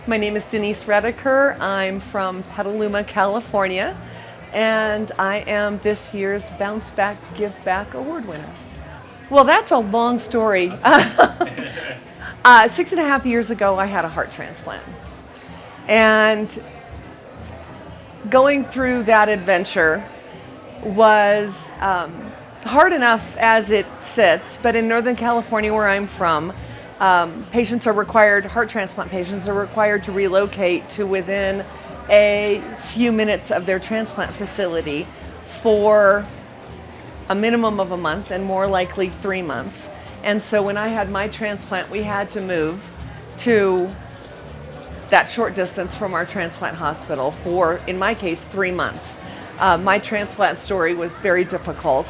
My name is Denise Redeker. I'm from Petaluma, California, and I am this year's Bounce Back Give Back Award winner. Well, that's a long story. 6.5 years ago, I had a heart transplant. And going through that adventure was hard enough as it sits, but in Northern California, where I'm from, heart transplant patients are required to relocate to within a few minutes of their transplant facility for a minimum of a month and more likely 3 months. And so when I had my transplant, we had to move to that short distance from our transplant hospital for, in my case, 3 months. My transplant story was very difficult.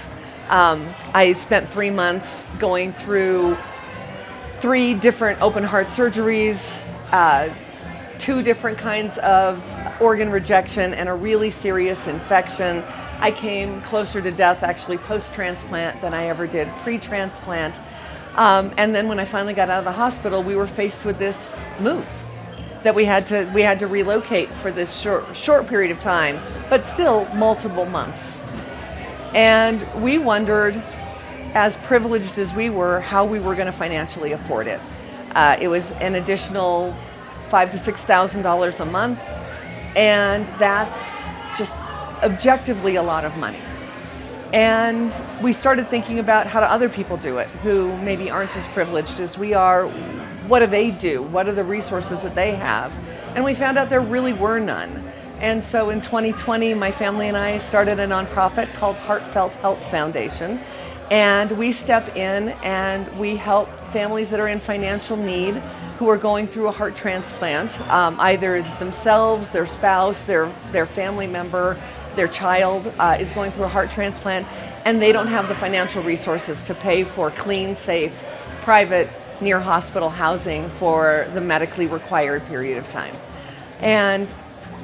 I spent 3 months going through 3 different open heart surgeries, 2 different kinds of organ rejection, and a really serious infection. I came closer to death actually post-transplant than I ever did pre-transplant. And then when I finally got out of the hospital, we were faced with this move that we had to relocate for this short period of time, but still multiple months. And we wondered, as privileged as we were, how we were going to financially afford it. It was an additional $5,000 to $6,000 a month, and that's just objectively a lot of money. And we started thinking about how do other people do it who maybe aren't as privileged as we are. What do they do? What are the resources that they have? And we found out there really were none. And so in 2020, my family and I started a nonprofit called Heartfelt Help Foundation. And we step in and we help families that are in financial need who are going through a heart transplant, either themselves, their spouse, their family member, their child is going through a heart transplant, and they don't have the financial resources to pay for clean, safe, private, near hospital housing for the medically required period of time. And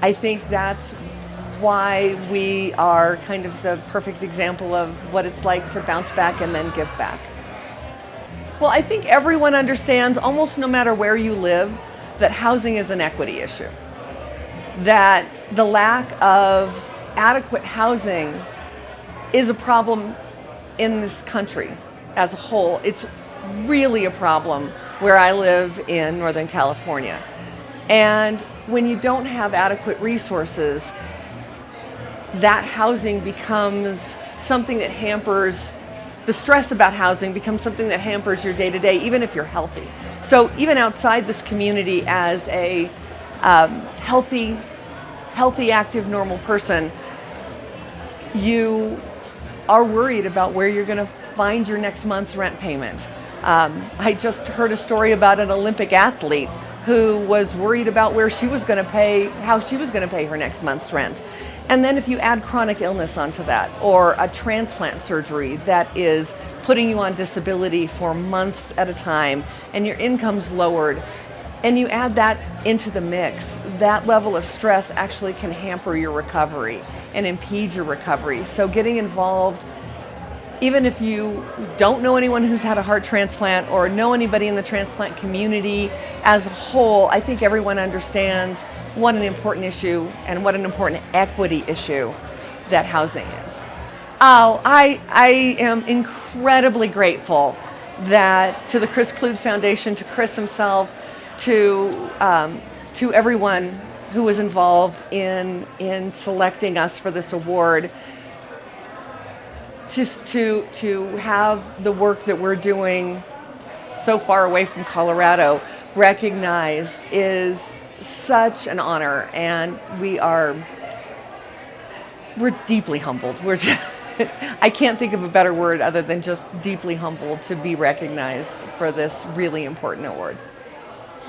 I think that's why we are kind of the perfect example of what it's like to bounce back and then give back. Well, I think everyone understands, almost no matter where you live, that housing is an equity issue. That the lack of adequate housing is a problem in this country as a whole. It's really a problem where I live in Northern California. And when you don't have adequate resources, that housing becomes something that hampers, the stress about housing becomes something that hampers your day-to-day, even if you're healthy. So even outside this community as a healthy, active, normal person, you are worried about where you're going to find your next month's rent payment. I just heard a story about an Olympic athlete who was worried about how she was going to pay her next month's rent. And then if you add chronic illness onto that, or a transplant surgery that is putting you on disability for months at a time, and your income's lowered, and you add that into the mix, that level of stress actually can hamper your recovery and impede your recovery. So getting involved, even if you don't know anyone who's had a heart transplant or know anybody in the transplant community as a whole, I think everyone understands what an important issue and what an important equity issue that housing is. Oh, I am incredibly grateful to the Chris Klug Foundation, to Chris himself, to everyone who was involved in selecting us for this award. Just to have the work that we're doing so far away from Colorado recognized is such an honor, and we're deeply humbled. I can't think of a better word other than just deeply humbled to be recognized for this really important award.